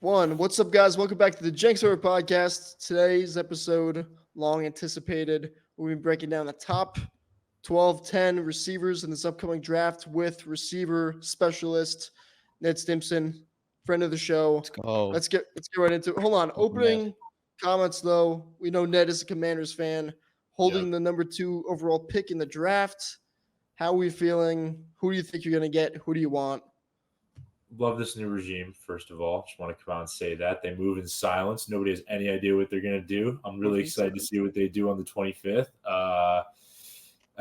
One. What's up, guys? Welcome back to the Jenks Over Podcast. Today's episode, long anticipated. We'll be breaking down the top 12, 10 receivers in this upcoming draft with receiver specialist Ned Stimpson, friend of the show. Let's go. Let's get right into it. Hold on. Opening comments, though. We know Ned is a Commanders fan, holding the number 2 overall pick in the draft. How are we feeling? Who do you think you're going to get? Who do you want? Love this new regime, first of all. Just want to come out and say that. They move in silence. Nobody has any idea what they're going to do. I'm really excited to see what they do on the 25th. I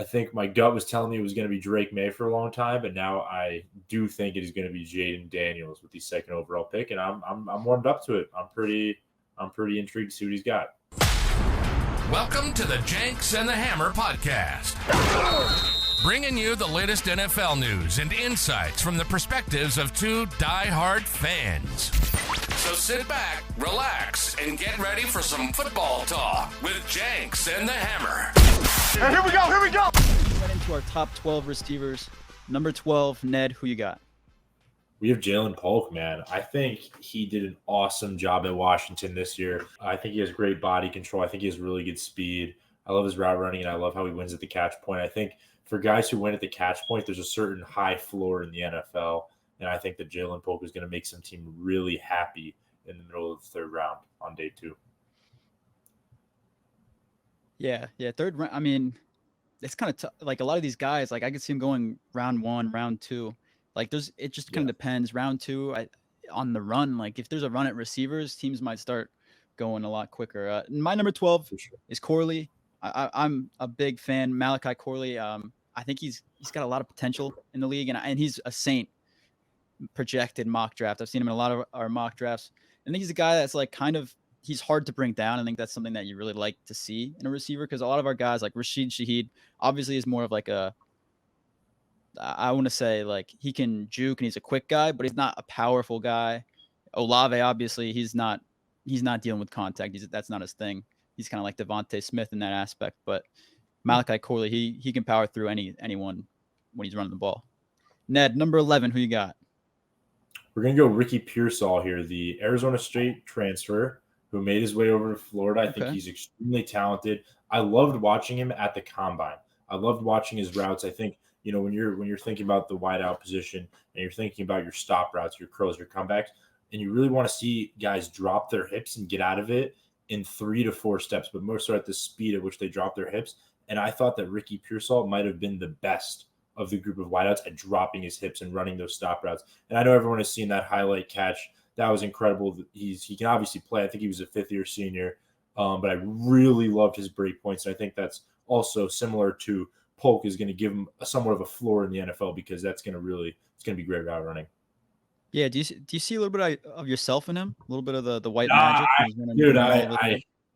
think my gut was telling me it was going to be Drake May for a long time, but now I do think it is going to be Jaden Daniels with the second overall pick, and I'm warmed up to it. I'm pretty intrigued to see what he's got. Welcome to the Jenks and the Hammer podcast. Bringing you the latest NFL news and insights from the perspectives of two die-hard fans. So sit back, relax, and get ready for some football talk with Jenks and the Hammer. And here we go! Right into our top 12 receivers. Number 12, Ned, who you got? We have Jalen Polk, man. I think he did an awesome job at Washington this year. I think he has great body control. I think he has really good speed. I love his route running, and I love how he wins at the catch point. I think for guys who win at the catch point, there's a certain high floor in the NFL, and I think that Jalen Polk is going to make some team really happy in the middle of the third round on day 2. Yeah, third round. I mean, it's kind of like a lot of these guys. Like I could see him going round 1, round 2. Like it just kind of depends. Round 2, on the run. Like if there's a run at receivers, teams might start going a lot quicker. My number 12 is Corley. I'm a big fan. Malachi Corley. I think he's got a lot of potential in the league, and he's a Saint projected mock draft. I've seen him in a lot of our mock drafts. I think he's a guy that's like he's hard to bring down. I think that's something that you really like to see in a receiver, because a lot of our guys like Rashid Shaheed obviously is more of like I want to say like he can juke and he's a quick guy, but he's not a powerful guy. Olave, obviously, he's not dealing with contact. That's not his thing. He's kind of like Devontae Smith in that aspect, but Malachi Corley, he can power through anyone when he's running the ball. Ned, number 11, who you got? We're going to go Ricky Pearsall here, the Arizona State transfer who made his way over to Florida. I think he's extremely talented. I loved watching him at the combine. I loved watching his routes. I think, when you're thinking about the wideout position and you're thinking about your stop routes, your curls, your comebacks, and you really want to see guys drop their hips and get out of it in 3 to 4 steps, but most are at the speed at which they drop their hips. And I thought that Ricky Pearsall might have been the best of the group of wideouts at dropping his hips and running those stop routes. And I know everyone has seen that highlight catch. That was incredible. He can obviously play. I think he was a 5th-year senior, but I really loved his break points. And I think that's also similar to Polk is going to give him somewhat of a floor in the NFL, because it's going to be great route running. Yeah, do you see a little bit of yourself in him? A little bit of the white magic?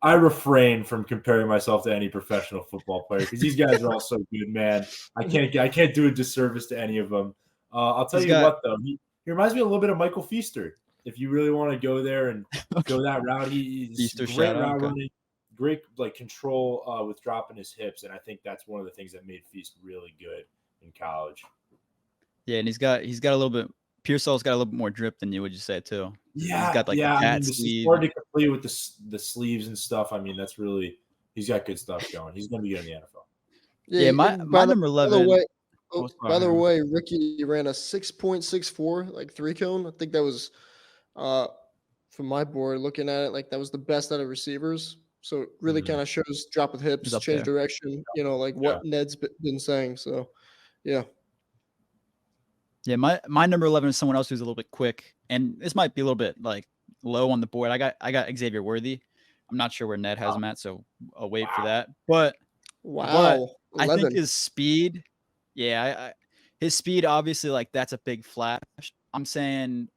I refrain from comparing myself to any professional football player, because these guys are all so good, man. I can't do a disservice to any of them. I'll tell you what, though, he reminds me a little bit of Michael Feaster. If you really want to go there and go that route, he's great route running, great control with dropping his hips, and I think that's one of the things that made Feast really good in college. Yeah, and he's got a little bit. Pearsall's got a little bit more drip than you, would you say, too? Yeah, he's got the cat sleeve. It's hard to complete with the sleeves and stuff. I mean, that's really – he's got good stuff going. He's going to be good in the NFL. Yeah, my number 11 – by the way, Ricky ran a 6.64, 3-cone. I think that was from my board, looking at it, that was the best out of receivers. So it really kind of shows drop with hips, change direction, what Ned's been saying. So, yeah. Yeah, my number 11 is someone else who's a little bit quick, and this might be a little bit low on the board. I got Xavier Worthy. I'm not sure where Ned has him at, so I'll wait for that. But I think his speed, his speed obviously that's a big flash. I'm saying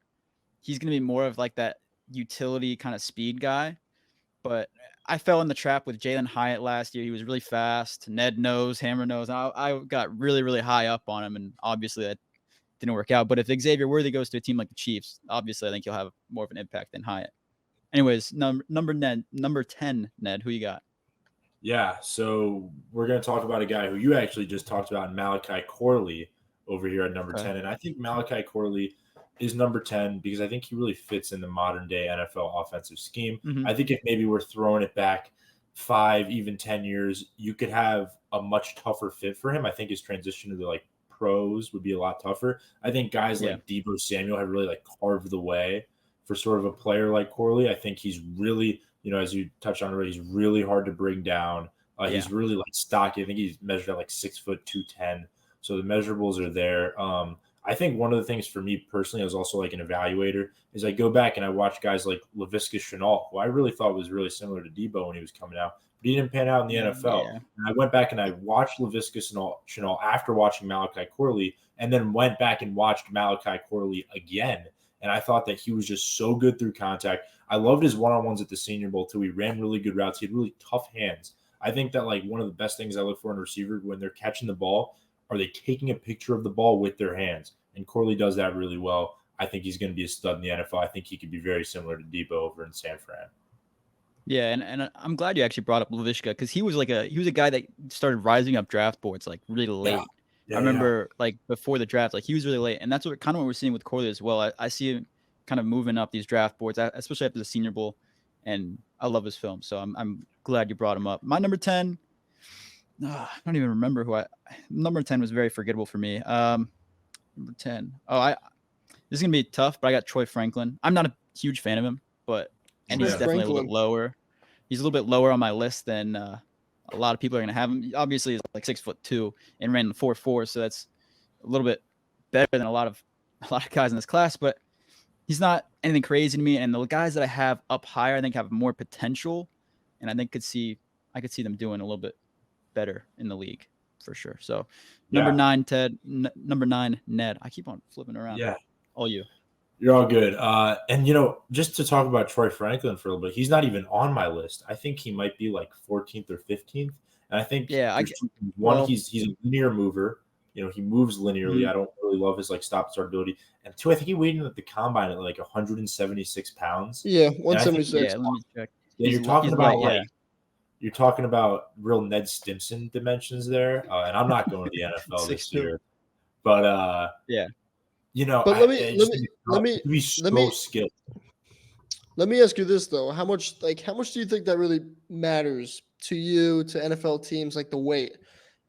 he's gonna be more of that utility kind of speed guy. But I fell in the trap with Jalen Hyatt last year. He was really fast. Ned knows, Hammer knows. I got really, really high up on him, and obviously that didn't work out. But if Xavier Worthy goes to a team like the Chiefs, obviously I think he'll have more of an impact than Hyatt. Anyways, number 10, Ned, who you got? Yeah, so we're going to talk about a guy who you actually just talked about, Malachi Corley, over here at number 10. And I think Malachi Corley is number 10 because I think he really fits in the modern day NFL offensive scheme. Mhm. I think if maybe we're throwing it back 5, even 10 years, you could have a much tougher fit for him. I think his transition to the like pros would be a lot tougher. I think guys like Deebo Samuel have really like carved the way for sort of a player like Corley. I think he's really, as you touched on already, he's really hard to bring down. He's really like stocky. I think he's measured at like 6 foot 210. So the measurables are there. I think one of the things for me personally, as also like an evaluator, is I go back and I watch guys like Laviska Shenault, who I really thought was really similar to Deebo when he was coming out, but he didn't pan out in the NFL. Yeah. And I went back and I watched Laviska Shenault after watching Malachi Corley, and then went back and watched Malachi Corley again. And I thought that he was just so good through contact. I loved his one-on-ones at the Senior Bowl too. He ran really good routes. He had really tough hands. I think that like one of the best things I look for in a receiver when they're catching the ball, are they taking a picture of the ball with their hands? And Corley does that really well. I think he's going to be a stud in the NFL. I think he could be very similar to Deebo over in San Fran. Yeah, and I'm glad you actually brought up Laviska because he was a guy that started rising up draft boards like really late. I remember like before the draft, like he was really late, and that's what we're seeing with Corley as well. I see him kind of moving up these draft boards, especially after the Senior Bowl, and I love his film. So I'm glad you brought him up. My number 10, I don't even remember number 10 was very forgettable for me. Number 10. This is gonna be tough, but I got Troy Franklin. I'm not a huge fan of him, and he's definitely a little bit lower. He's a little bit lower on my list than a lot of people are gonna have him. Obviously, he's like 6'2" and ran the 4.4, so that's a little bit better than a lot of guys in this class. But he's not anything crazy to me. And the guys that I have up higher, I think have more potential, and I think I could see them doing a little bit better in the league for sure. So number 9, Ted. Number 9, Ned. I keep on flipping around. Yeah. All you. You're all good. And just to talk about Troy Franklin for a little bit, he's not even on my list. I think he might be like 14th or 15th. And I think he's a linear mover. He moves linearly. Mm-hmm. I don't really love his like stop start ability. And 2, I think he weighed in at the combine at like 176 pounds. Yeah, 176. Let me check. You're talking about real Ned Stimpson dimensions there. And I'm not going to the NFL this year. But But let me skilled. Let me ask you this though: how much do you think that really matters to you, to NFL teams, like the weight?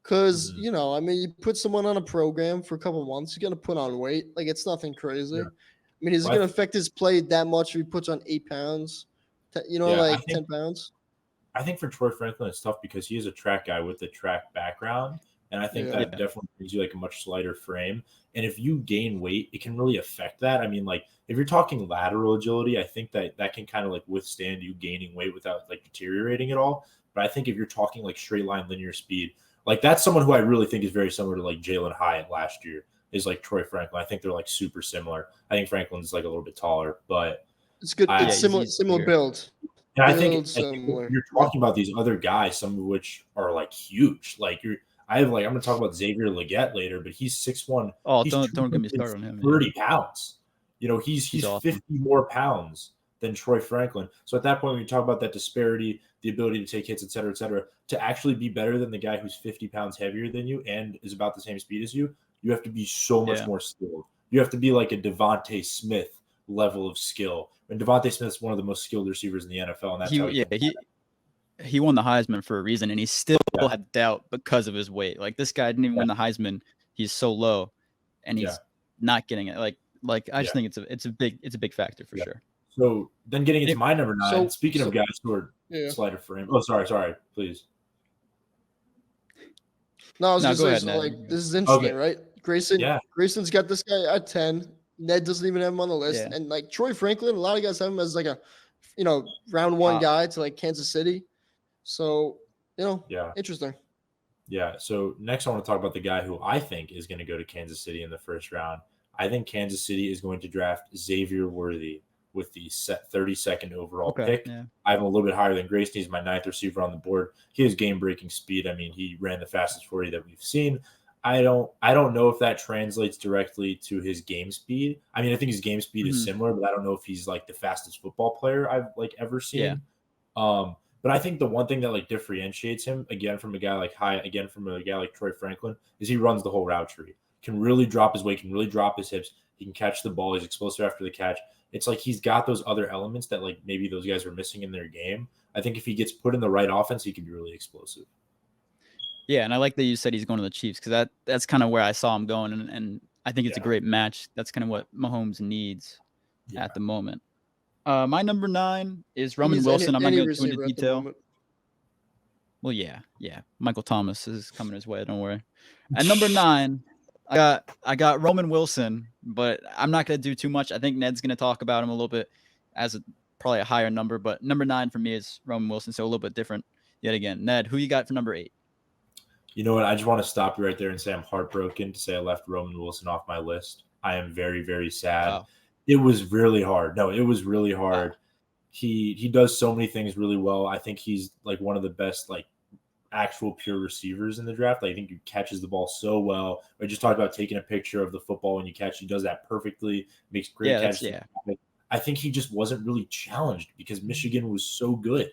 Because you put someone on a program for a couple months, he's gonna put on weight. Like it's nothing crazy. Yeah. I mean, is it gonna affect his play that much if he puts on 8 pounds? 10 pounds. I think for Troy Franklin, it's tough because he is a track guy with a track background. And I think that definitely gives you like a much slighter frame. And if you gain weight, it can really affect that. I mean, like if you're talking lateral agility, I think that can kind of like withstand you gaining weight without like deteriorating at all. But I think if you're talking like straight line linear speed, like that's someone who I really think is very similar to like Jalen Hyatt last year is like Troy Franklin. I think they're like super similar. I think Franklin's like a little bit taller, but it's good. It's similar build. And I think you're talking about these other guys, some of which are like huge. Like I'm going to talk about Xavier Legette later, but he's 6'1". Oh, don't get me started on him. 30 pounds. He's awesome. 50 more pounds than Troy Franklin. So at that point, when you talk about that disparity, the ability to take hits, et cetera, to actually be better than the guy who's 50 pounds heavier than you and is about the same speed as you, you have to be so much more skilled. You have to be like a Devontae Smith level of skill. And Devontae Smith's one of the most skilled receivers in the NFL. And that's he won the Heisman for a reason, and he still had doubt because of his weight. Like this guy didn't even win the Heisman. He's so low, and he's not getting it. Like I just think it's a big factor for sure. So then getting into my number 9. Speaking of guys who are slighter frame. Oh, sorry, please. No, I was going to say, this is interesting, right? Grayson's got this guy at 10. Ned doesn't even have him on the list, and like Troy Franklin, a lot of guys have him as like a, round 1 guy to like Kansas City. So, interesting. Yeah. So next I want to talk about the guy who I think is going to go to Kansas City in the first round. I think Kansas City is going to draft Xavier Worthy with the 32nd overall pick. Yeah. I have him a little bit higher than Grayson. He's my 9th receiver on the board. He has game-breaking speed. I mean, he ran the fastest 40 that we've seen. I don't know if that translates directly to his game speed. I mean, I think his game speed is similar, but I don't know if he's like the fastest football player I've like ever seen. Yeah. But I think the one thing that like differentiates him again from a guy like from a guy like Troy Franklin is he runs the whole route tree. Can really drop his weight, can really drop his hips, He can catch the ball. He's explosive after the catch. It's like he's got those other elements that like maybe those guys are missing in their game. I think if he gets put in the right offense, he can be really explosive. Yeah, and I like that you said he's going to the Chiefs because that's kind of where I saw him going, and I think it's a great match. That's kind of what Mahomes needs at the moment. My number 9 is Roman Wilson. I'm not going to go into detail. Well, yeah. Michael Thomas is coming his way. Don't worry. At number 9, I got Roman Wilson, but I'm not going to do too much. I think Ned's going to talk about him a little bit as probably a higher number, but number 9 for me is Roman Wilson, so a little bit different yet again. Ned, who you got for number 8? You know what? I just want to stop you right there and say I'm heartbroken to say I left Roman Wilson off my list. I am very, very sad. Wow. It was really hard. No, it was really hard. Wow. He does so many things really well. I think he's like one of the best like actual pure receivers in the draft. I think he catches the ball so well. I just talked about taking a picture of the football when you catch. He does that perfectly. Makes great catches. Yeah. I think he just wasn't really challenged because Michigan was so good.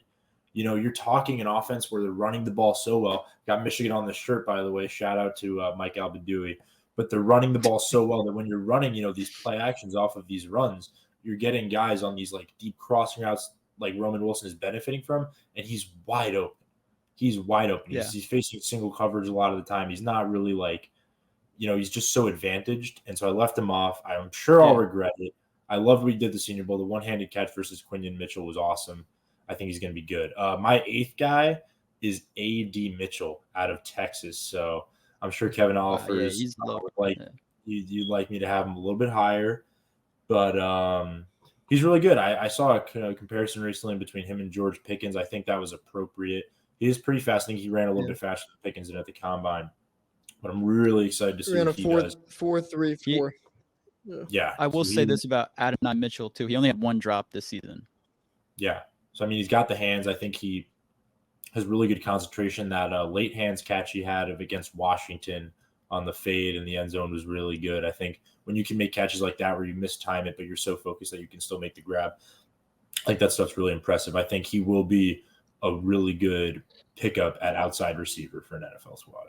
You know, you're talking an offense where they're running the ball so well. Got Michigan on the shirt, by the way. Shout out to Mike Albadui. But they're running the ball so well that when you're running, you know, these play actions off of these runs, you're getting guys on these like deep crossing routes like Roman Wilson is benefiting from, and he's wide open. He's wide open. Yeah. He's facing single coverage a lot of the time. He's not really like, you know, he's just so advantaged. And so I left him off. I'm sure I'll regret it. I loved what he did the Senior Bowl. The one-handed catch versus Quinyon Mitchell was awesome. I think he's going to be good. My 8th guy is A.D. Mitchell out of Texas. So I'm sure Kevin offers you'd like me to have him a little bit higher, but he's really good. I saw a comparison recently between him and George Pickens. I think that was appropriate. He is pretty fast. I think he ran a little bit faster than Pickens did at the combine, but I'm really excited to see what he does. 4.34. Yeah. I will say this about Adonai Mitchell too. He only had 1 drop this season. Yeah. So, I mean, he's got the hands. I think he has really good concentration. That late hands catch he had against Washington on the fade in the end zone was really good. I think when you can make catches like that where you mistime it, but you're so focused that you can still make the grab, I think that stuff's really impressive. I think he will be a really good pickup at outside receiver for an NFL squad.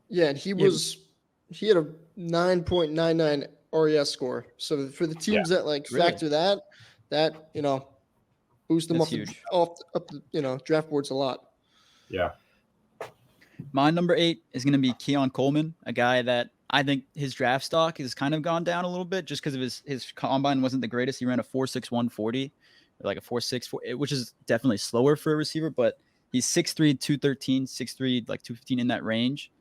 Yeah, and he had a 9.99 RES score. So for the teams that like factor that you know, boost them up the draft boards a lot. Yeah. My number 8 is going to be Keon Coleman, a guy that I think his draft stock has kind of gone down a little bit just because of his combine wasn't the greatest. He ran a 4.61 40, like a 4.64, which is definitely slower for a receiver, but he's 6'3", 213, 6'3", like 215 in that range.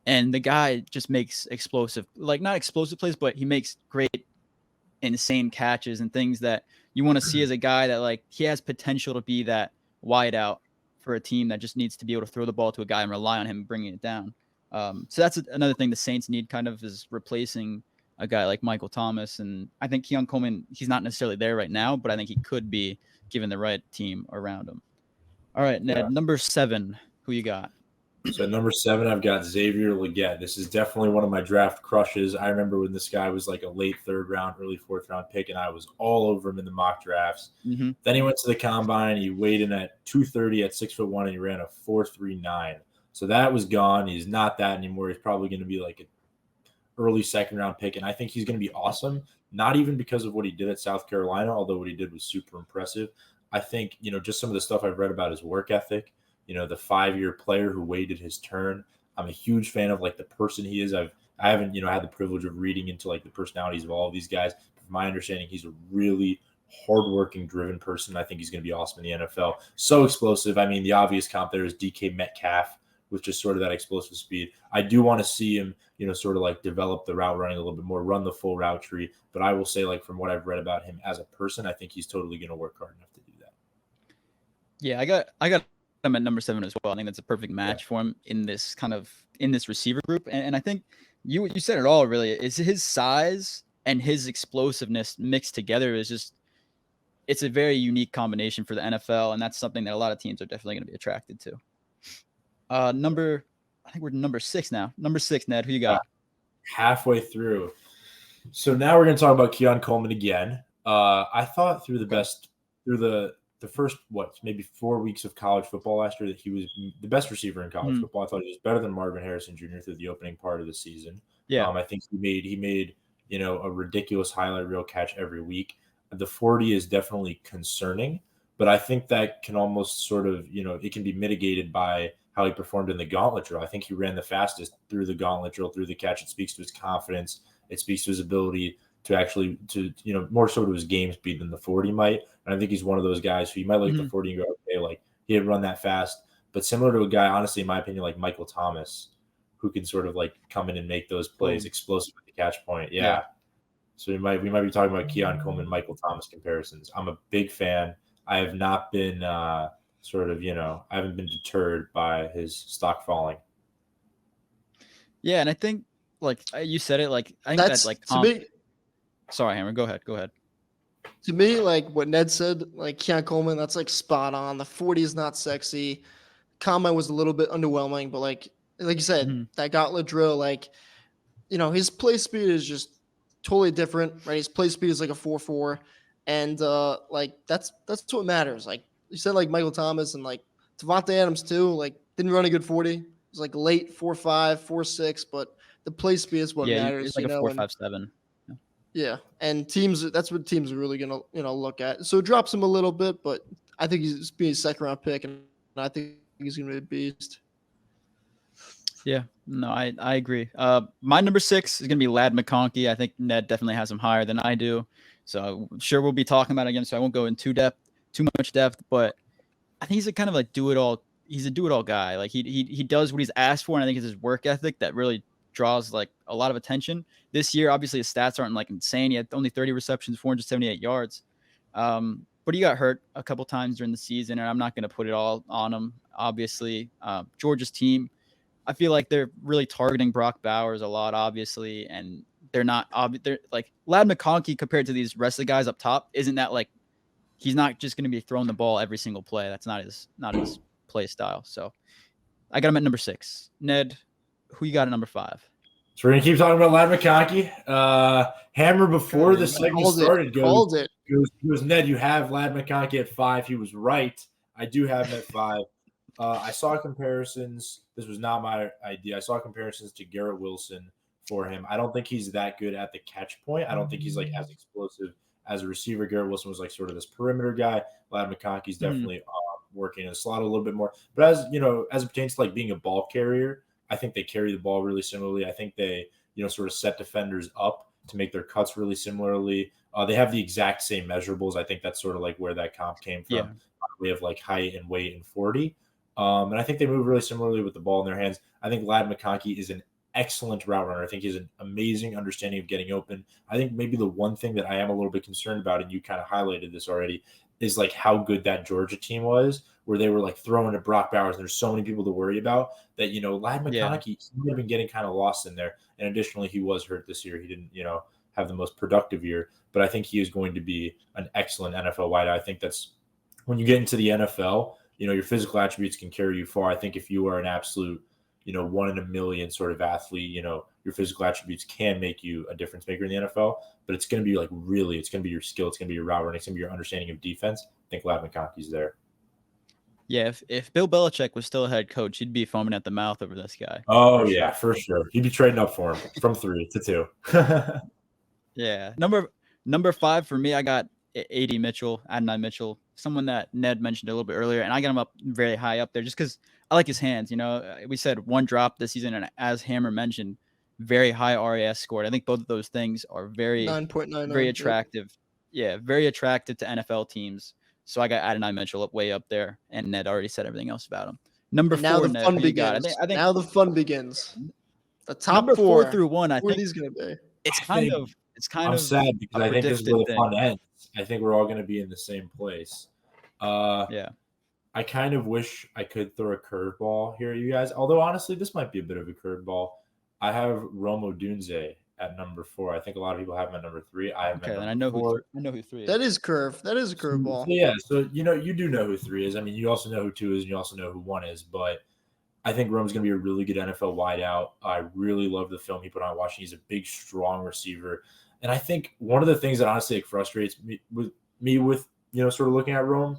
And the guy just makes explosive, like not explosive plays, but he makes great, insane catches and things that you want to see as a guy that like he has potential to be that wide out for a team that just needs to be able to throw the ball to a guy and rely on him bringing it down. So that's another thing the Saints need kind of is replacing a guy like Michael Thomas. And I think Keon Coleman, he's not necessarily there right now, but I think he could be given the right team around him. All right, Ned, number 7, who you got? So number 7, I've got Xavier Legette. This is definitely one of my draft crushes. I remember when this guy was like a late 3rd round, early 4th round pick, and I was all over him in the mock drafts. Mm-hmm. Then he went to the combine. He weighed in at 230 at 6'1", and he ran a 4.39. So that was gone. He's not that anymore. He's probably going to be like an early 2nd round pick, and I think he's going to be awesome. Not even because of what he did at South Carolina, although what he did was super impressive. I think, you know, just some of the stuff I've read about his work ethic. You know, the 5-year player who waited his turn. I'm a huge fan of like the person he is. I haven't, you know, had the privilege of reading into like the personalities of all of these guys. But from my understanding, he's a really hardworking, driven person. I think he's going to be awesome in the NFL. So explosive. I mean, the obvious comp there is DK Metcalf with just sort of that explosive speed. I do want to see him, you know, sort of like develop the route running a little bit more, run the full route tree. But I will say, like, from what I've read about him as a person, I think he's totally going to work hard enough to do that. Yeah, I got him at number 7 as well. I think that's a perfect match for him in this receiver group. And I think you said it all really. Is his size and his explosiveness mixed together is just, it's a very unique combination for the NFL. And that's something that a lot of teams are definitely going to be attracted to. I think we're number 6 now. Number 6, Ned, who you got? Halfway through. So now we're going to talk about Keon Coleman again. I thought through the first, maybe 4 weeks of college football last year that he was the best receiver in college football. I thought he was better than Marvin Harrison Jr. through the opening part of the season. Yeah. I think he made a ridiculous highlight reel catch every week. The 40 is definitely concerning, but I think that can almost sort of, it can be mitigated by how he performed in the gauntlet drill. I think he ran the fastest through the gauntlet drill, through the catch. It speaks to his confidence. It speaks to his ability to actually, more so to his game speed than the 40 might. And I think he's one of those guys who you might look at the 40 and go, okay, like he didn't run that fast. But similar to a guy, honestly, in my opinion, like Michael Thomas, who can sort of like come in and make those plays explosive at the catch point. Yeah. So we might be talking about Keon Coleman, Michael Thomas comparisons. I'm a big fan. I have not been I haven't been deterred by his stock falling. Yeah, and I think like you said it, like I think that's like sorry, Hammer, go ahead. To me, like what Ned said, like Keon Coleman, that's like spot on. The 40 is not sexy. Combine was a little bit underwhelming, but like you said, that gauntlet drill, like, his play speed is just totally different, right? His play speed is like a 4.4, and like that's what matters. Like you said, like Michael Thomas and like Devontae Adams too, like didn't run a good 40. It was like late 4.5, 4.6, but the play speed is what matters. It's like a 4.57. Yeah, and that's what teams are really gonna look at. So it drops him a little bit, but I think he's being a second round pick, and I think he's gonna be a beast. Yeah, no, I agree. My number 6 is gonna be Lad McConkey. I think Ned definitely has him higher than I do, so I'm sure we'll be talking about it again. So I won't go in too much depth, but I think he's a kind of like do it all. He's a do it all guy. Like he does what he's asked for, and I think it's his work ethic that really draws like a lot of attention. This year, obviously, his stats aren't like insane. He had only 30 receptions, 478 yards. But he got hurt a couple times during the season, and I'm not going to put it all on him. Obviously, Georgia's team, I feel like they're really targeting Brock Bowers a lot, obviously, and they're not they're like Lad McConkey compared to these rest of the guys up top. Isn't that like he's not just going to be throwing the ball every single play? That's not his play style. So I got him at number 6. Ned, who you got at number 5? So we're going to keep talking about Lad McConkey. Hammer, before the segment started, goes, Ned, you have Lad McConkey at 5. He was right. I do have him at 5. I saw comparisons. This was not my idea. I saw comparisons to Garrett Wilson for him. I don't think he's that good at the catch point. I don't think he's like as explosive as a receiver. Garrett Wilson was like sort of this perimeter guy. Lad McConkey's definitely working in the slot a little bit more. But as it pertains to like being a ball carrier, I think they carry the ball really similarly. I think they, sort of set defenders up to make their cuts really similarly. They have the exact same measurables. I think that's sort of like where that comp came from. Yeah. We have like height and weight and 40. And I think they move really similarly with the ball in their hands. I think Lad McConkey is an excellent route runner. I think he has an amazing understanding of getting open. I think maybe the one thing that I am a little bit concerned about, and you kind of highlighted this already, is like how good that Georgia team was, where they were like throwing to Brock Bowers. And there's so many people to worry about that, Lad McConkey might have been getting kind of lost in there. And additionally, he was hurt this year. He didn't, have the most productive year, but I think he is going to be an excellent NFL wideout. I think that's when you get into the NFL, your physical attributes can carry you far. I think if you are an absolute, 1 in a million sort of athlete, your physical attributes can make you a difference maker in the NFL, but it's going to be like it's going to be your skill. It's going to be your route running. It's going to be your understanding of defense. I think Lad McConkey's there. Yeah. If Bill Belichick was still a head coach, he'd be foaming at the mouth over this guy. Oh yeah, for sure. He'd be trading up for him from 3 to 2. Yeah. Number 5 for me, I got Adonai Mitchell, someone that Ned mentioned a little bit earlier, and I got him up very high up there just because I like his hands. We said 1 drop this season, and as Hammer mentioned, very high RAS scored. I think both of those things are very 9.99, very attractive. Yeah, very attractive to NFL teams. So I got Adonai Mitchell way up there, and Ned already said everything else about him. Number 4, now the Ned, fun begins. I think now the fun begins. The top number 4 through 1, I think he's going to be. It's kind of I'm sad because I think this is where the fun ends. I think we're all going to be in the same place. Yeah. I kind of wish I could throw a curveball here at you guys. Although, honestly, this might be a bit of a curveball. I have Odunze at number 4. I think a lot of people have him at number 3. I have I know 4. I know who 3 is. That is curve. That is a curveball. Yeah. So, you do know who 3 is. I mean, you also know who 2 is, and you also know who 1 is. But I think Rome's going to be a really good NFL wideout. I really love the film he put on watching. He's a big, strong receiver. And I think one of the things that honestly frustrates me with sort of looking at Rome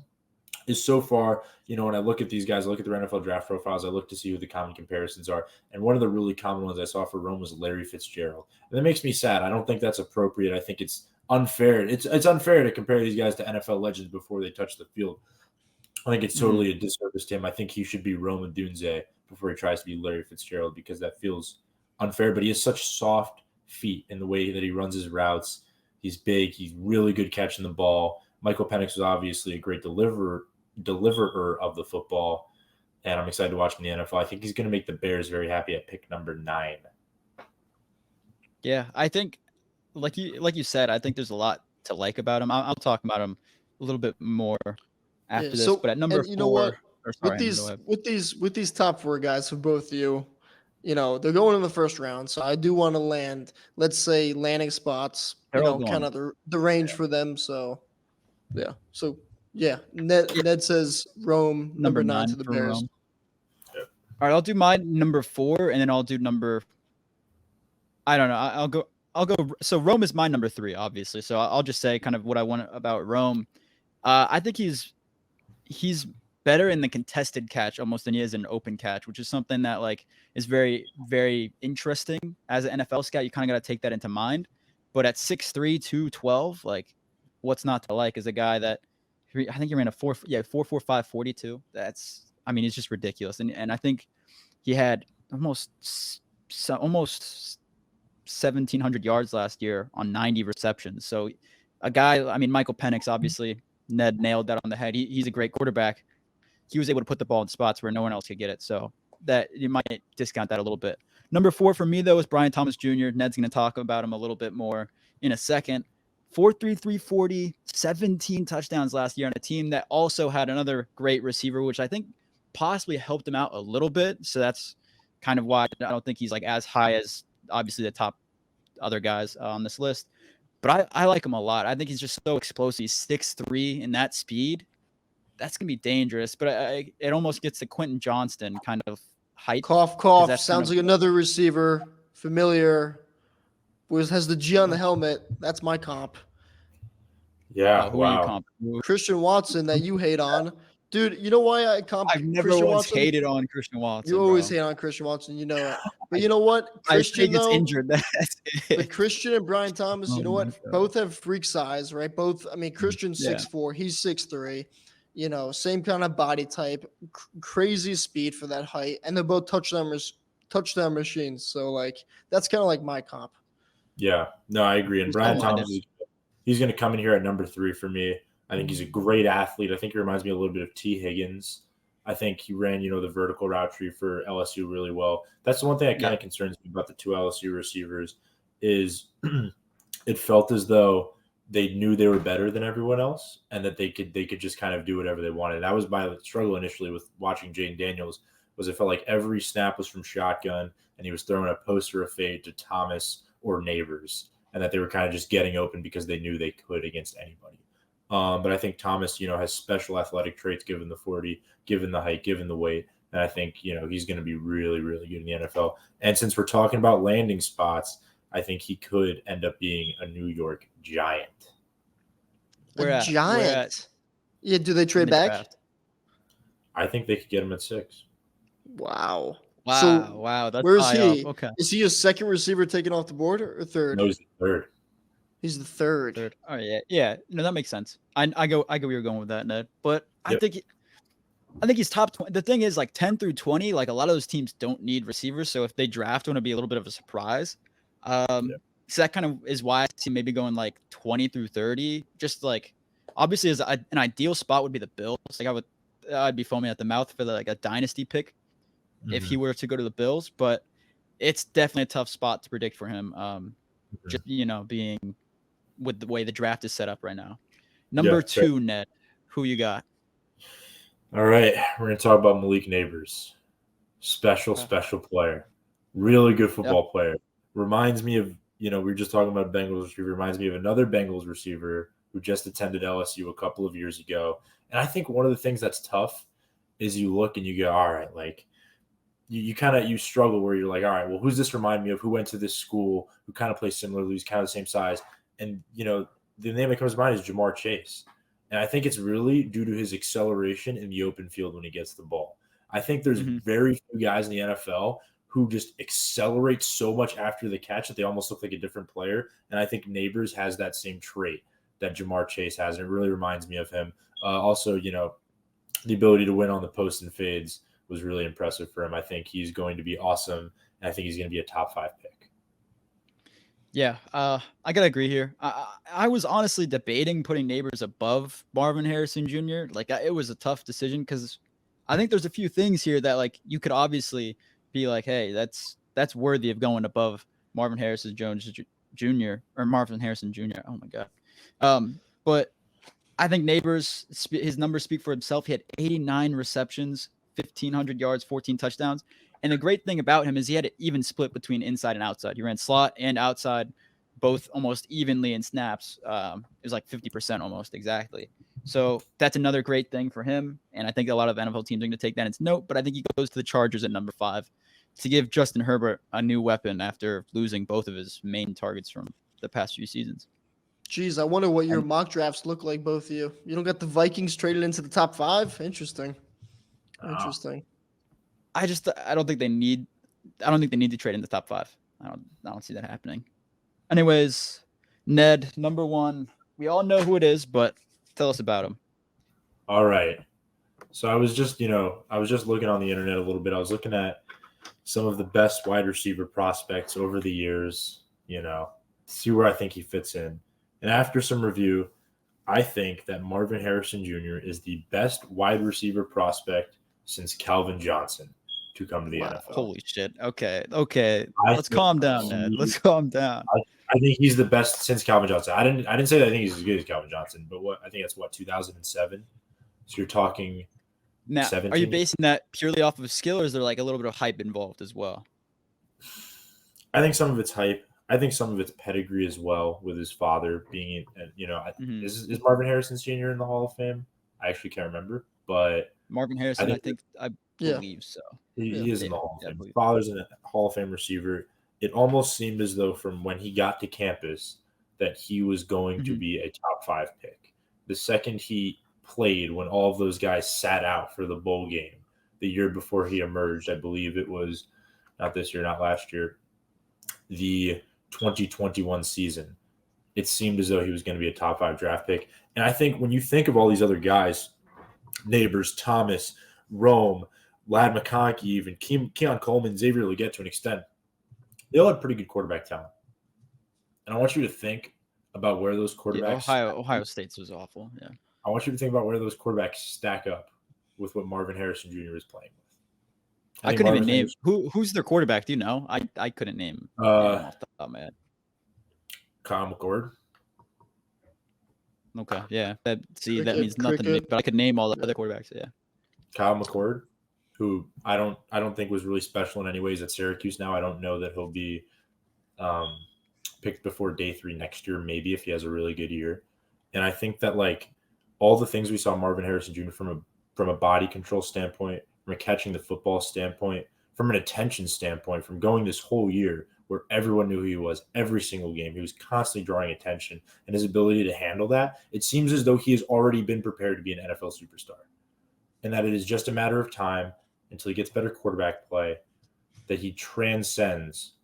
is so far, when I look at these guys, I look at their NFL draft profiles, I look to see who the common comparisons are. And one of the really common ones I saw for Rome was Larry Fitzgerald. And that makes me sad. I don't think that's appropriate. I think it's unfair. It's unfair to compare these guys to NFL legends before they touch the field. I think it's totally a disservice to him. I think he should be Rome Odunze before he tries to be Larry Fitzgerald, because that feels unfair. But he has such soft feet in the way that he runs his routes. He's big. He's really good catching the ball. Michael Penix was obviously a great deliverer of the football, and I'm excited to watch him in the NFL. I think he's going to make the Bears very happy at pick number 9. Yeah, I think, like you said, I think there's a lot to like about him. I'll talk about him a little bit more after this. But at number 4, you know what? With these top 4 guys for both of you, they're going in the first round. So I do want to land, let's say, landing spots. Kind of the range for them. So yeah. So. Yeah, Ned says Rome number 9 to the Bears. Yep. All right, I'll do my number 4, and then I'll do number. I don't know. I'll go. So Rome is my number 3, obviously. So I'll just say kind of what I want about Rome. I think he's better in the contested catch almost than he is in open catch, which is something that is very, very interesting. As an NFL scout, you kind of got to take that into mind. But at 6'3", 212, what's not to like is a guy that. I think he ran a 4.45 42. It's just ridiculous. And I think he had almost 1,700 yards last year on 90 receptions. So a guy, Michael Penix, obviously, Ned nailed that on the head. He's a great quarterback. He was able to put the ball in spots where no one else could get it. So that you might discount that a little bit. Number 4 for me, though, is Brian Thomas Jr. Ned's going to talk about him a little bit more in a second. 4.3, 340, 17 touchdowns last year on a team that also had another great receiver, which I think possibly helped him out a little bit. So that's kind of why I don't think he's as high as obviously the top other guys on this list. But I like him a lot. I think he's just so explosive. He's 6'3", and that speed, that's going to be dangerous. But it almost gets to Quentin Johnston kind of height. Cough. Sounds like another receiver, familiar. Has the G on the helmet. That's my comp. Yeah, who are you comp? Christian Watson that you hate on. Dude, you know why I comp I've never Christian once Watson? Hated on Christian Watson. You always hate on Christian Watson, you know it. But you know what? Christian gets injured. But Christian and Brian Thomas, you know what? Both have freak size, right? Christian's 6'4", he's 6'3". Same kind of body type, crazy speed for that height, and they're both touchdown machines. So that's kind of my comp. Yeah, no, I agree. And Brian Thomas, he's going to come in here at number 3 for me. I think he's a great athlete. I think he reminds me a little bit of T. Higgins. I think he ran, the vertical route tree for LSU really well. That's the one thing that kind of concerns me about the 2 LSU receivers is it felt as though they knew they were better than everyone else and that they could just kind of do whatever they wanted. That was my struggle initially with watching Jaden Daniels, was it felt like every snap was from shotgun and he was throwing a post or a fade to Thomas or Nabers, and that they were kind of just getting open because they knew they could against anybody. But I think Thomas, has special athletic traits given the 40, given the height, given the weight. And I think, he's going to be really, really good in the NFL. And since we're talking about landing spots, I think he could end up being a New York Giant. Giant? Yeah, do they trade back? I think they could get him at 6. Wow. Wow. That's where's he? Up. Okay. Is he a second receiver taken off the board or third? No, he's the 3rd. He's the 3rd. Oh yeah. No, that makes sense. I go where you're going with that, Ned. But I think he's top 20. The thing is, 10 through 20, a lot of those teams don't need receivers. So if they draft one, it'll be a little bit of a surprise. So that kind of is why I see maybe going 20 through 30. Just obviously as an ideal spot would be the Bills. I'd be foaming at the mouth for a dynasty pick if he were to go to the Bills. But it's definitely a tough spot to predict for him. Just being with the way the draft is set up right now. Number 2, Ned, who you got? All right, we're going to talk about Malik Nabers. Special player. Really good football player. Reminds me of, we were just talking about Bengals receiver. Reminds me of another Bengals receiver who just attended LSU a couple of years ago. And I think one of the things that's tough is you look and you go, all right, you struggle where you're like, all right, well, who's this remind me of? Who went to this school? Who kind of plays similarly? Who's kind of the same size? And, the name that comes to mind is Jamar Chase. And I think it's really due to his acceleration in the open field when he gets the ball. I think there's very few guys in the NFL who just accelerate so much after the catch that they almost look like a different player. And I think Nabers has that same trait that Jamar Chase has, and it really reminds me of him. Also, the ability to win on the post and fades was really impressive for him. I think he's going to be awesome, and I think he's going to be a top 5 pick. Yeah, I gotta agree here. I was honestly debating putting Nabers above Marvin Harrison Jr. Like, it was a tough decision because I think there's a few things here that, like, you could obviously be like, hey, that's worthy of going above Marvin Harrison Jr. or Marvin Harrison Jr. Oh my God. But I think Nabers, his numbers speak for himself. He had 89 receptions, 1,500 yards, 14 touchdowns. And the great thing about him is he had an even split between inside and outside. He ran slot and outside, both almost evenly in snaps. It was like 50% almost exactly. So that's another great thing for him. And I think a lot of NFL teams are going to take that into note. But I think he goes to the Chargers at number 5 to give Justin Herbert a new weapon after losing both of his main targets from the past few seasons. Jeez, I wonder what your mock drafts look like, both of you. You don't got the Vikings traded into the top 5? Interesting. Interesting. I don't think they need to trade in the top 5. I don't see that happening. Anyways, Ned, number 1. We all know who it is, but tell us about him. All right. So I was just looking on the internet a little bit. I was looking at some of the best wide receiver prospects over the years, see where I think he fits in. And after some review, I think that Marvin Harrison Jr. is the best wide receiver prospect since Calvin Johnson to come to the NFL. Holy shit. Okay. Let's calm down, Ned. Let's calm down. I think he's the best since Calvin Johnson. I didn't say that I think he's as good as Calvin Johnson, but I think that's 2007. So you're talking now, 17. Are you basing that purely off of skill, or is there like a little bit of hype involved as well? I think some of it's hype. I think some of it's pedigree as well, with his father being, is Marvin Harrison Jr. in the Hall of Fame? I actually can't remember, but Marvin Harrison, I believe so. He is in the Hall of Fame. His father's a Hall of Fame receiver. It almost seemed as though from when he got to campus that he was going to be a top 5 pick. The second he played, when all of those guys sat out for the bowl game the year before he emerged, I believe it was not this year, not last year, the 2021 season, it seemed as though he was going to be a top 5 draft pick. And I think when you think of all these other guys, Nabers, Thomas, Rome, Lad McConkey, even Keon Coleman, Xavier Legette to an extent, they all had pretty good quarterback talent. And I want you to think about where those quarterbacks... Ohio State's was awful, yeah. I want you to think about where those quarterbacks stack up with what Marvin Harrison Jr. is playing with. I couldn't even name who's their quarterback. Do you know? I couldn't name off the top of my head. Kyle McCord. Okay, yeah. That means nothing to me. But I could name all the other quarterbacks. Yeah. Kyle McCord, who I don't think was really special in any ways at Syracuse. Now I don't know that he'll be picked before day 3 next year, maybe if he has a really good year. And I think that like all the things we saw Marvin Harrison Jr. from a body control standpoint, from a catching the football standpoint, from an attention standpoint, from going this whole year where everyone knew who he was every single game. He was constantly drawing attention, and his ability to handle that, it seems as though he has already been prepared to be an NFL superstar, and that it is just a matter of time until he gets better quarterback play, that he transcends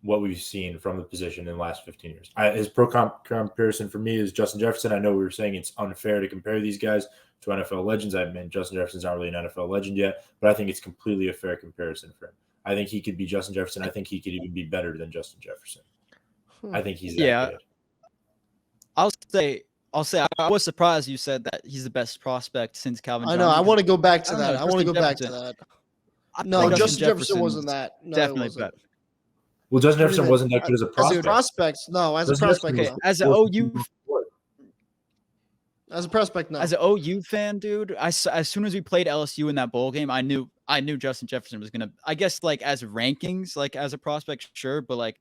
what we've seen from the position in the last 15 years. His pro comparison for me is Justin Jefferson. I know we were saying it's unfair to compare these guys to NFL legends. I mean, Justin Jefferson's not really an NFL legend yet, but I think it's completely a fair comparison for him. I think he could be Justin Jefferson. I think he could even be better than Justin Jefferson. I think he's that good. I'll say I was surprised you said that he's the best prospect since Calvin Johnson. I know. I want to go back to that. I want to go back to that. No, Justin Jefferson wasn't that. No, definitely better. Well, Justin Jefferson wasn't that good as a prospect. As a prospect, no. As a prospect, okay. As an OU, as a prospect, no. As an OU fan, dude, as soon as we played LSU in that bowl game, I knew Justin Jefferson was gonna. I guess like as rankings, like as a prospect, sure, but like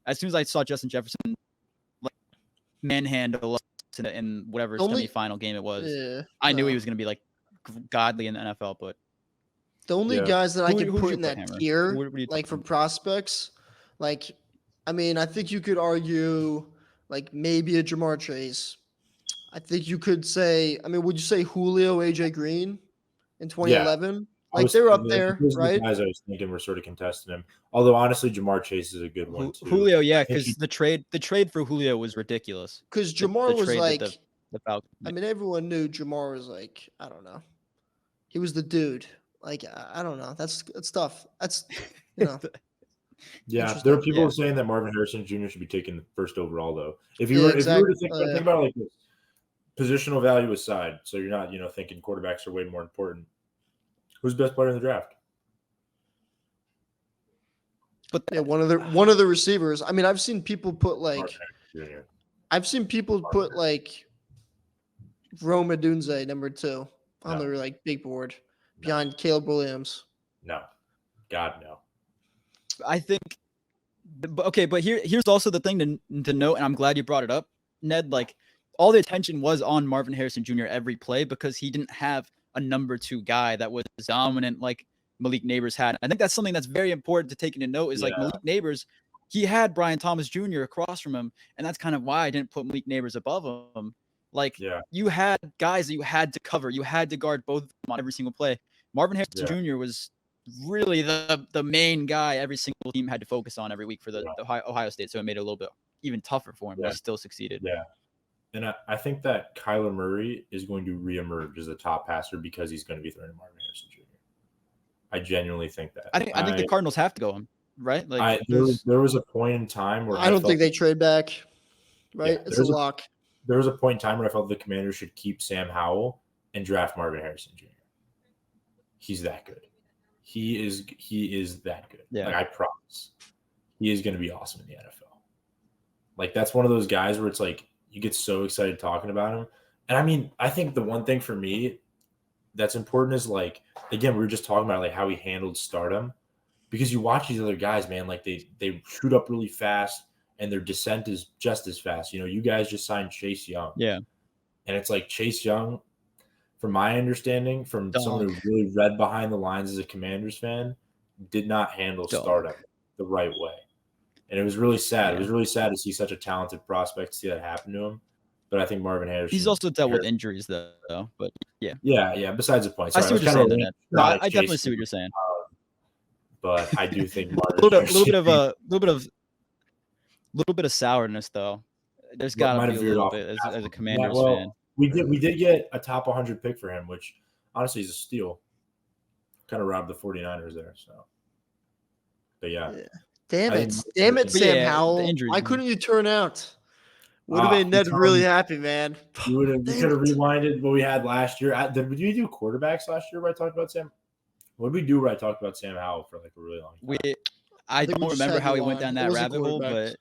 as soon as I saw Justin Jefferson like manhandle us in whatever semifinal game it was, I knew he was gonna be like godly in the NFL. But the only guys that I could put in that tier, like for about? prospects, like, I mean, I think you could argue like maybe a Jamar Chase. I think you could say. I mean, would you say Julio, AJ Green in 2011? Like they were up there, those are right? the guys I was thinking were sort of contesting him. Although honestly, Jamar Chase is a good one too. Julio, yeah, because the trade for Julio was ridiculous. Because Jamar was trade like, that the Falcons I made. mean, everyone knew Jamar was like, I don't know, he was the dude. Like, I don't know. That's tough. That's Yeah, there are people saying that Marvin Harrison Jr. should be taken first overall, though. If you were to think about it like this, positional value aside, so you're not thinking quarterbacks are way more important. Who's the best player in the draft? But yeah, one of the receivers. I mean, I've seen people put like Rome Odunze number 2 on their like big board behind Caleb Williams. No, God no. I think, but here's also the thing to note, and I'm glad you brought it up, Ned. Like all the attention was on Marvin Harrison Jr. every play because he didn't have a number 2 guy that was dominant like Malik Nabers had. I think that's something that's very important to take into note is like Malik Nabers, he had Brian Thomas Jr. across from him, and that's kind of why I didn't put Malik Nabers above him. Like you had guys that you had to cover, you had to guard both of them on every single play. Marvin Harrison Jr. was really the main guy every single team had to focus on every week for the Ohio State, so it made it a little bit even tougher for him, but he still succeeded. Yeah. And I think that Kyler Murray is going to reemerge as a top passer because he's going to be throwing to Marvin Harrison Jr. I genuinely think that. I think the Cardinals have to go him, right? Like there was a point in time where I don't think they trade back, right? It's a lock. There was a point in time where I felt the Commanders should keep Sam Howell and draft Marvin Harrison Jr. He's that good. He is that good. Yeah. Like, I promise. He is going to be awesome in the NFL. Like that's one of those guys where it's like you get so excited talking about him. And I mean, I think the one thing for me that's important is like, again, we were just talking about like how he handled stardom, because you watch these other guys, man, like they shoot up really fast and their descent is just as fast. You guys just signed Chase Young. Yeah. And it's like Chase Young, from my understanding, from someone who really read behind the lines as a Commanders fan, did not handle stardom the right way. And it was really sad. It was really sad to see such a talented prospect see that happen to him. But I think Marvin Harrison. He's also dealt with injuries, though. But yeah. Yeah. Besides the point. Sorry, I see what you're saying. I definitely see what you're saying. But I do think a little bit of sourness, though. There's got to be a little bit as a Commanders fan. We did get a top 100 pick for him, which honestly is a steal. Kind of robbed the 49ers there. So, but yeah. Damn it, Sam Howell. Why couldn't you turn out? Would have made Ned really happy, man. You could have rewinded what we had last year. Did we do quarterbacks last year where I talked about Sam? What did we do where I talked about Sam Howell for like a really long time? I don't remember how we went down that rabbit hole, but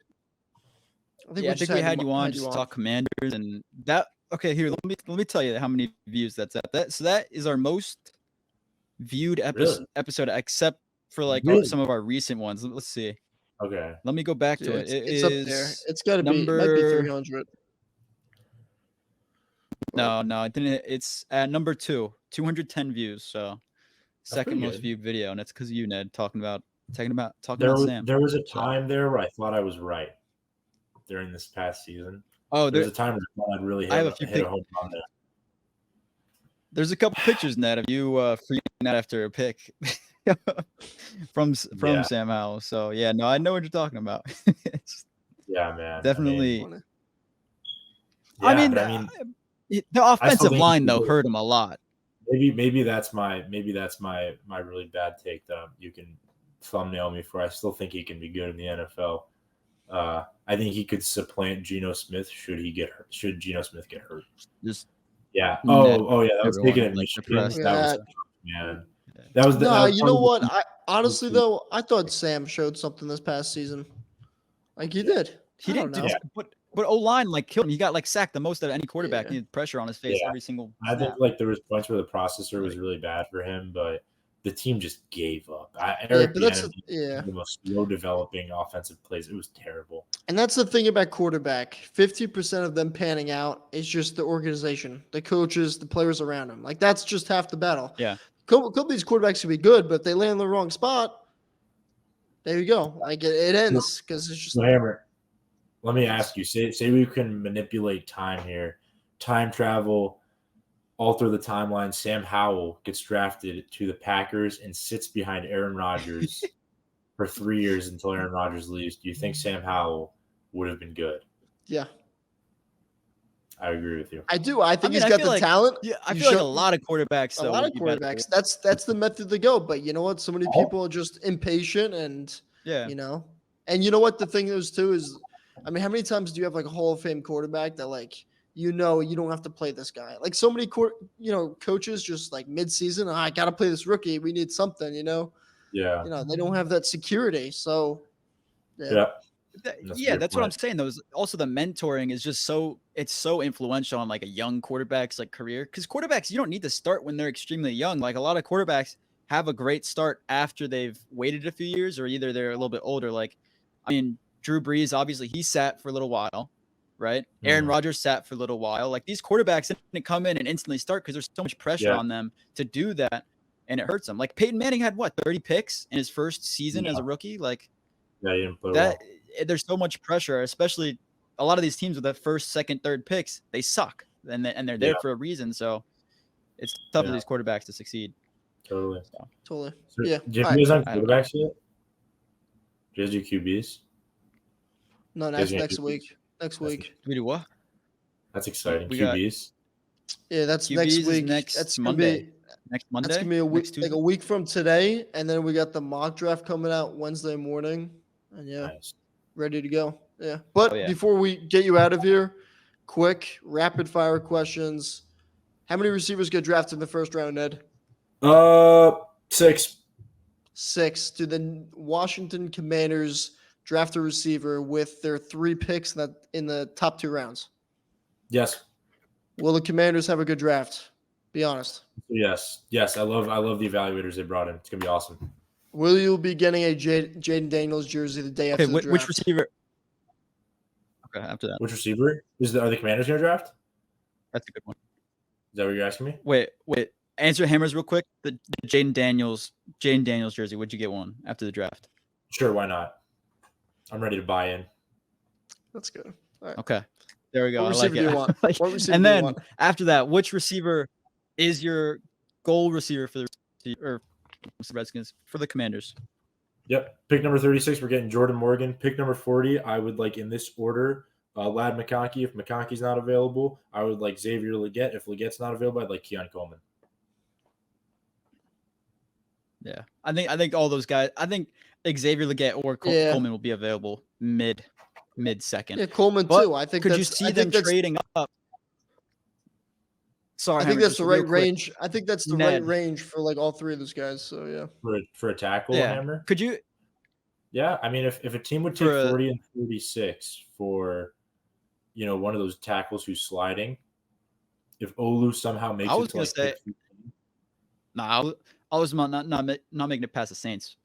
I think we had you on just to talk Commanders and that. Okay, here let me tell you how many views that's at. So that is our most viewed episode, except for like some of our recent ones. Let's see. Okay. Let me go back to it. It's up there. It's got to be. It might be 300. No, I didn't. It's at number 2, 210 views. So second most viewed video, and it's because of you, Ned, talking about Sam. There was a time there where I thought I was right during this past season. Oh, there's a time where I thought I'd really hit a home run there. There's a couple pictures, Ned, of you freaking out after a pick from Sam Howell. So yeah, no, I know what you're talking about. Yeah, man. Definitely. I mean, the offensive line though hurt him a lot. Maybe that's my really bad take that you can thumbnail me for. I still think he can be good in the NFL. I think he could supplant Geno Smith should Geno Smith get hurt. Yeah. Oh yeah. That was taken at Michigan. That was you know what? I honestly though, I thought Sam showed something this past season. Like he did. He didn't. But O-line like killed him. He got like sacked the most out of any quarterback. He had pressure on his face every single snap. I think like there was points where the processor was really bad for him, but the team just gave up. Eric the most slow developing offensive plays. It was terrible. And that's the thing about quarterback. 50% of them panning out is just the organization, the coaches, the players around them. Like that's just half the battle. Yeah. A couple of these quarterbacks can be good, but if they land in the wrong spot, there you go. Like it ends because it's just. Hammer. Let me ask you. Say we can manipulate time here. time travel, alter the timeline. Sam Howell gets drafted to the Packers and sits behind Aaron Rodgers for 3 years until Aaron Rodgers leaves. Do you think Sam Howell would have been good? Yeah. I agree with you. I do. I think mean, he's got the talent. Yeah, I feel like a lot of quarterbacks. A lot of quarterbacks. That's the method to go. But you know what? So many people are just impatient, and yeah, you know. And you know what the thing is too is, I mean, how many times do you have like a Hall of Fame quarterback that like you don't have to play this guy? Like so many coaches just like mid-season, I got to play this rookie. We need something, Yeah. They don't have that security. So yeah. That's what I'm saying. Though, also the mentoring is just so influential on like a young quarterback's like career. Because quarterbacks, you don't need to start when they're extremely young. Like a lot of quarterbacks have a great start after they've waited a few years, or either they're a little bit older. Like, I mean, Drew Brees, obviously he sat for a little while, right? Aaron Rodgers sat for a little while. Like these quarterbacks didn't come in and instantly start because there's so much pressure on them to do that, and it hurts them. Like Peyton Manning had 30 picks in his first season as a rookie. Like he didn't play that. Well. There's so much pressure, especially a lot of these teams with the first, second, third picks. They suck, and they're there for a reason. So it's tough for these quarterbacks to succeed. Totally. Totally. So, yeah. Do you have on quarterbacks yet? Do you guys do QBs? No, that's next week. Next week. Do we do what? That's exciting. We QBs. Yeah, that's QBs next week. That's Monday. Next Monday. That's gonna be a week, like a week from today, and then we got the mock draft coming out Wednesday morning, and Nice. ready to go. Yeah, but before we get you out of here, quick rapid fire questions. How many receivers get drafted in the first round, Ned? 6. 6. Do the Washington Commanders draft a receiver with their 3 picks in the top 2 rounds? Yes. Will the Commanders have a good draft? Be honest. Yes. I love the evaluators they brought in. It's gonna be awesome. Will you be getting a Jaden Daniels jersey the day after the draft? Which receiver? Okay, after that. Which receiver? Are the Commanders gonna draft? That's a good one. Is that what you're asking me? Wait. Answer Hammers real quick. The Jaden Daniels jersey. Would you get one after the draft? Sure, why not? I'm ready to buy in. That's good. All right. Okay. There we go. What receiver do you want? What receiver and do you then want? after that, which receiver is your goal receiver for the Redskins for the Commanders? Yep. Pick number 36, we're getting Jordan Morgan. Pick number 40, I would like in this order, Lad McConkey. If McConkey's not available, I would like Xavier Legette. If Legette's not available, I'd like Keon Coleman. Yeah. I think all those guys, I think Xavier Legette or Coleman will be available mid second. Yeah, Coleman But too. I think could you see them trading up? Sorry, I think that's the real right quick. range. I think that's the right range for like all 3 of those guys. So yeah. For a tackle, Hammer? Could you? Yeah, I mean, if a team would take 40 and 36 for, one of those tackles who's sliding, if Olu somehow makes I was it gonna say, I was not making it past the Saints.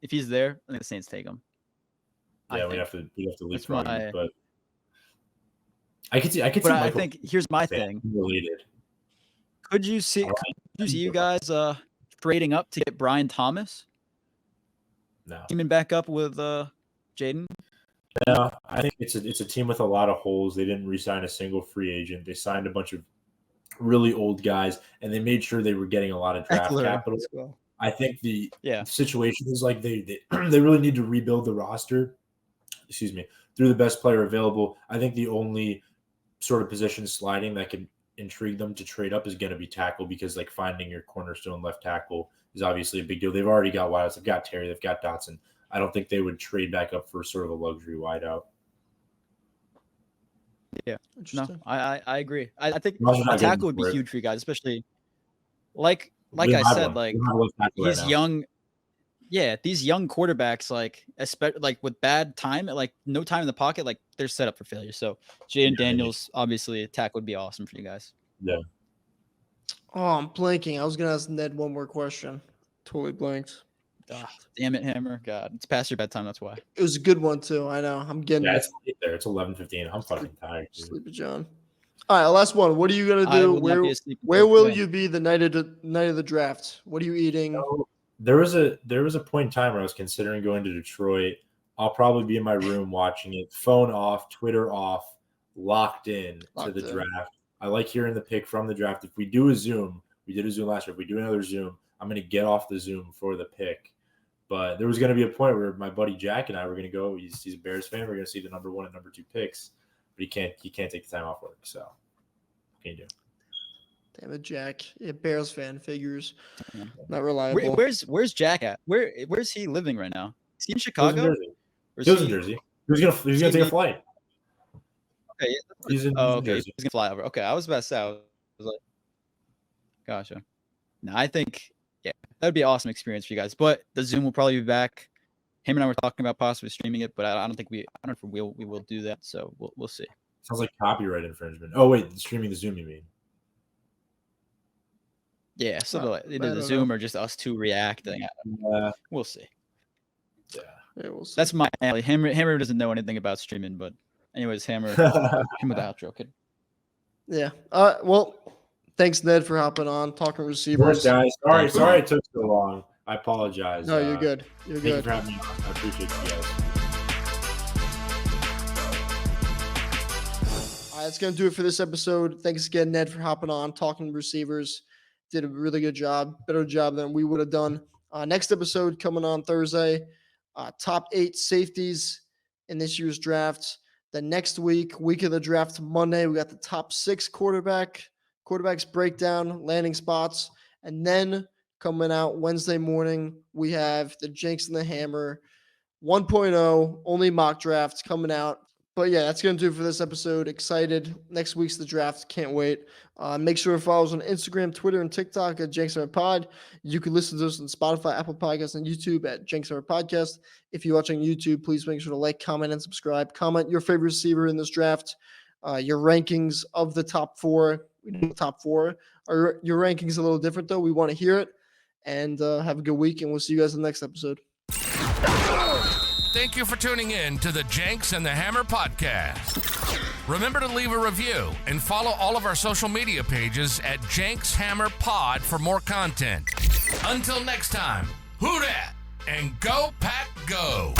If he's there, I think the Saints take him. Yeah, we have to leapfrog him, but I could see. I think here's my thing. Related. Could you see you guys trading up to get Brian Thomas? No. Teaming back up with Jaden? No, I think it's a team with a lot of holes. They didn't re-sign a single free agent. They signed a bunch of really old guys, and they made sure they were getting a lot of draft capital. I think the situation is like they really need to rebuild the roster. Through the best player available. I think the only sort of position sliding that can intrigue them to trade up is going to be tackle, because like finding your cornerstone left tackle is obviously a big deal. They've already got wideouts. They've got Terry. They've got Dotson. I don't think they would trade back up for sort of a luxury wideout. Yeah. No, I agree. I think a tackle would be huge for you guys, especially like I said, like he's young. Yeah, these young quarterbacks, like especially like with bad time, like no time in the pocket, like they're set up for failure. So Jaden Daniels, obviously, a tackle would be awesome for you guys. Yeah. Oh, I'm blanking. I was gonna ask Ned one more question. Totally blanked. Damn it, Hammer! God, it's past your bedtime. That's why. It was a good one too. I know. I'm getting. Yeah, it's late there. It's 11:15. I'm fucking tired. Sleepy John. All right, last one. What are you gonna do? Where will you be the night of the draft? What are you eating? There was a point in time where I was considering going to Detroit. I'll probably be in my room watching it, phone off, Twitter off, locked in to the draft. I like hearing the pick from the draft. If we do a Zoom, we did a Zoom last year. If we do another Zoom, I'm going to get off the Zoom for the pick. But there was going to be a point where my buddy Jack and I were going to go. He's a Bears fan. We're going to see the number 1 and number 2 picks. But he can't take the time off work. So what can you do? Damn it, Jack. Yeah, Bears fan figures. Not reliable. Where's Jack at? Where's he living right now? Is he in Chicago? He was in Jersey. He was gonna take a flight. Okay, yeah. He's in okay. Jersey. He's gonna fly over. Okay, I was about to say. I was like, gotcha. No, I think that would be an awesome experience for you guys. But the Zoom will probably be back. Him and I were talking about possibly streaming it, but I don't know if we will do that. So we'll see. Sounds like copyright infringement. Oh wait, streaming the Zoom, you mean? Yeah, something like either the Zoom or just us two reacting. We'll see. Yeah, we'll see. That's my alley. Hammer doesn't know anything about streaming, but anyways, Hammer, him with the outro, kid. Yeah. Well, thanks, Ned, for hopping on, talking receivers. Guys. Sorry it took so long. I apologize. No, you're good. You're thank good. you for having me on. I appreciate you guys. All right, that's going to do it for this episode. Thanks again, Ned, for hopping on, talking receivers. Did a really good job, better job than we would have done. Next episode coming on Thursday, top 8 safeties in this year's draft. The next week of the draft, Monday, we got the top 6 quarterbacks breakdown, landing spots. And then coming out Wednesday morning, we have the Jenks and the Hammer 1.0, only mock drafts coming out. But yeah, that's going to do it for this episode. Excited. Next week's the draft. Can't wait. Make sure to follow us on Instagram, Twitter, and TikTok at Jenks Pod. You can listen to us on Spotify, Apple Podcasts, and YouTube at Jenks Podcast. If you're watching YouTube, please make sure to like, comment, and subscribe. Comment your favorite receiver in this draft, your rankings of the top 4. We know the top 4. Your rankings a little different, though. We want to hear it. And have a good week, and we'll see you guys in the next episode. Thank you for tuning in to the Jenks and the Hammer podcast. Remember to leave a review and follow all of our social media pages at Jenks Hammer Pod for more content. Until next time, who dat and go Pack Go!